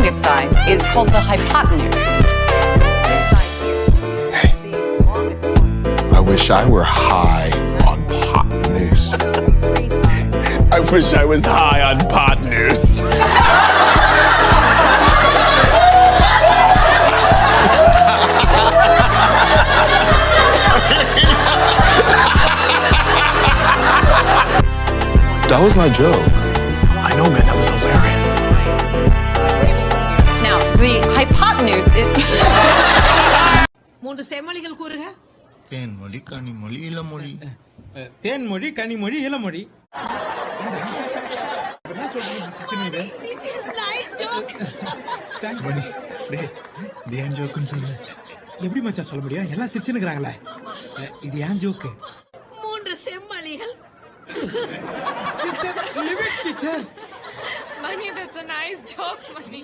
longest side is called the hypotenuse. Hey, I wish I were high on pot news. I wish I was high on pot news. That was my joke. I know, man, that was hilarious. Now, the hypotenuse is... மூன்று செம்மொழிகள் கூறுக. தேன்மொழி கனிமொழி இளமொழி. தேன்மொழி கனிமொழி இளமொழி. என்ன சொல்றீங்க சித்தினீங்க? இது ஏன் ஜோக்குன்னு சொல்லு. எப்படி மச்சான் சொல்ல முடியும்? எல்லாம் சிரிச்சுன்னுக்குறாங்களே. இது ஏன் ஜோக்கு? மூன்று செம்மொழிகள். Leave it, teacher. Mani, that's a nice joke, Mani.